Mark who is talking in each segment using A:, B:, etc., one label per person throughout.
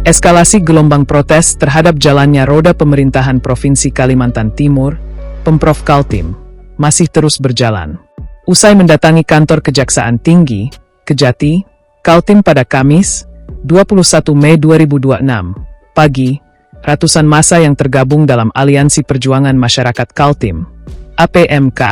A: Eskalasi gelombang protes terhadap jalannya roda pemerintahan Provinsi Kalimantan Timur, Pemprov Kaltim, masih terus berjalan. Usai mendatangi kantor Kejaksaan Tinggi, Kejati, Kaltim pada Kamis, 21 Mei 2026, pagi, ratusan massa yang tergabung dalam Aliansi Perjuangan Masyarakat Kaltim, APMK,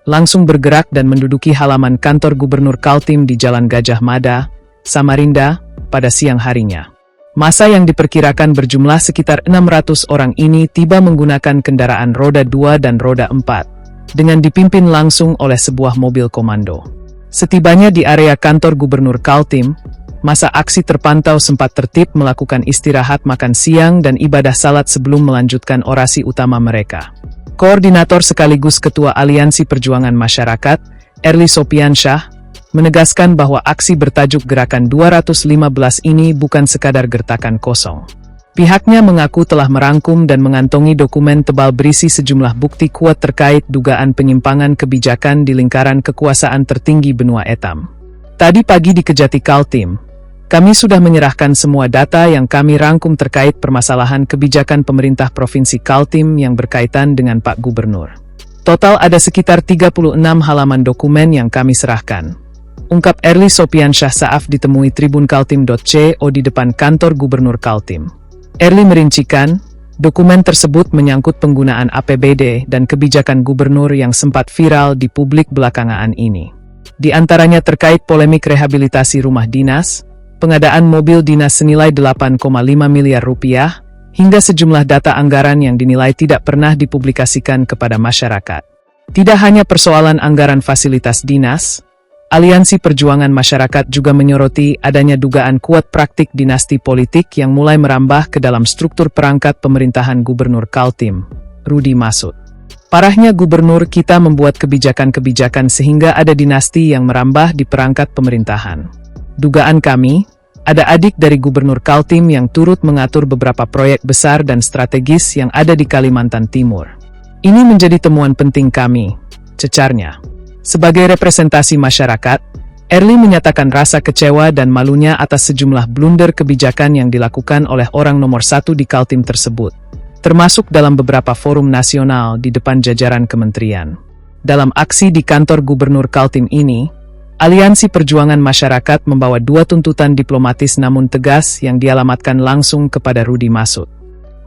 A: langsung bergerak dan menduduki halaman kantor Gubernur Kaltim di Jalan Gajah Mada, Samarinda, pada siang harinya. Massa yang diperkirakan berjumlah sekitar 600 orang ini tiba menggunakan kendaraan roda 2 dan roda 4, dengan dipimpin langsung oleh sebuah mobil komando. Setibanya di area kantor Gubernur Kaltim, massa aksi terpantau sempat tertib melakukan istirahat makan siang dan ibadah salat sebelum melanjutkan orasi utama mereka. Koordinator sekaligus Ketua Aliansi Perjuangan Masyarakat, Erly Sopiansyah, menegaskan bahwa aksi bertajuk Gerakan 215 ini bukan sekadar gertakan kosong. Pihaknya mengaku telah merangkum dan mengantongi dokumen tebal berisi sejumlah bukti kuat terkait dugaan penyimpangan kebijakan di lingkaran kekuasaan tertinggi benua etam. Tadi pagi di Kejati Kaltim, kami sudah menyerahkan semua data yang kami rangkum terkait permasalahan kebijakan pemerintah Provinsi Kaltim yang berkaitan dengan Pak Gubernur. Total ada sekitar 36 halaman dokumen yang kami serahkan, ungkap Erly Sopiansyah saat ditemui tribunkaltim.co di depan kantor Gubernur Kaltim. Erly merincikan, dokumen tersebut menyangkut penggunaan APBD dan kebijakan gubernur yang sempat viral di publik belakangan ini. Di antaranya terkait polemik rehabilitasi rumah dinas, pengadaan mobil dinas senilai 8,5 miliar rupiah, hingga sejumlah data anggaran yang dinilai tidak pernah dipublikasikan kepada masyarakat. Tidak hanya persoalan anggaran fasilitas dinas, Aliansi Perjuangan Masyarakat juga menyoroti adanya dugaan kuat praktik dinasti politik yang mulai merambah ke dalam struktur perangkat pemerintahan Gubernur Kaltim, Rudi Masud. Parahnya gubernur kita membuat kebijakan-kebijakan sehingga ada dinasti yang merambah di perangkat pemerintahan. Dugaan kami, ada adik dari Gubernur Kaltim yang turut mengatur beberapa proyek besar dan strategis yang ada di Kalimantan Timur. Ini menjadi temuan penting kami, cecarnya. Sebagai representasi masyarakat, Erly menyatakan rasa kecewa dan malunya atas sejumlah blunder kebijakan yang dilakukan oleh orang nomor 1 di Kaltim tersebut, termasuk dalam beberapa forum nasional di depan jajaran kementerian. Dalam aksi di kantor Gubernur Kaltim ini, Aliansi Perjuangan Masyarakat membawa 2 tuntutan diplomatis namun tegas yang dialamatkan langsung kepada Rudi Masud.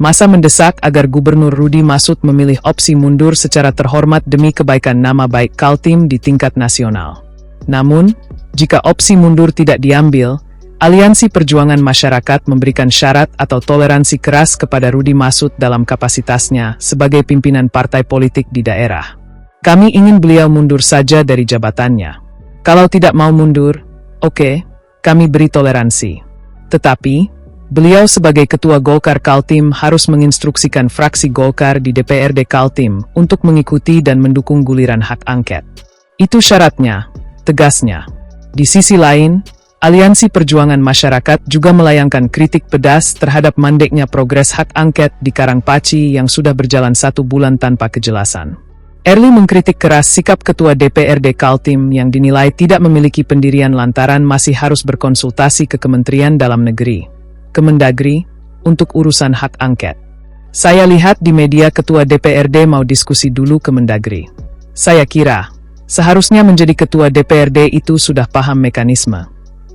A: Massa mendesak agar Gubernur Rudi Masud memilih opsi mundur secara terhormat demi kebaikan nama baik Kaltim di tingkat nasional. Namun, jika opsi mundur tidak diambil, Aliansi Perjuangan Masyarakat memberikan syarat atau toleransi keras kepada Rudi Masud dalam kapasitasnya sebagai pimpinan partai politik di daerah. Kami ingin beliau mundur saja dari jabatannya. Kalau tidak mau mundur, oke, kami beri toleransi. Tetapi, beliau sebagai Ketua Golkar Kaltim harus menginstruksikan fraksi Golkar di DPRD Kaltim untuk mengikuti dan mendukung guliran hak angket. Itu syaratnya, tegasnya. Di sisi lain, Aliansi Perjuangan Masyarakat juga melayangkan kritik pedas terhadap mandeknya progres hak angket di Karangpaci yang sudah berjalan 1 bulan tanpa kejelasan. Erly mengkritik keras sikap Ketua DPRD Kaltim yang dinilai tidak memiliki pendirian lantaran masih harus berkonsultasi ke Kementerian Dalam Negeri, Kemendagri, untuk urusan hak angket. Saya lihat di media Ketua DPRD mau diskusi dulu Kemendagri. Saya kira, seharusnya menjadi Ketua DPRD itu sudah paham mekanisme.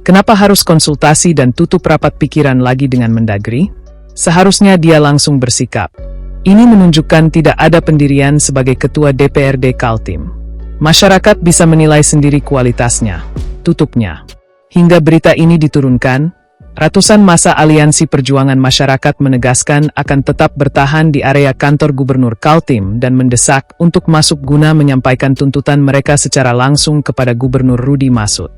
A: Kenapa harus konsultasi dan tutup rapat pikiran lagi dengan Mendagri? Seharusnya dia langsung bersikap. Ini menunjukkan tidak ada pendirian sebagai Ketua DPRD Kaltim. Masyarakat bisa menilai sendiri kualitasnya, tutupnya. Hingga berita ini diturunkan, ratusan massa Aliansi Perjuangan Masyarakat menegaskan akan tetap bertahan di area kantor Gubernur Kaltim dan mendesak untuk masuk guna menyampaikan tuntutan mereka secara langsung kepada Gubernur Rudi Masud.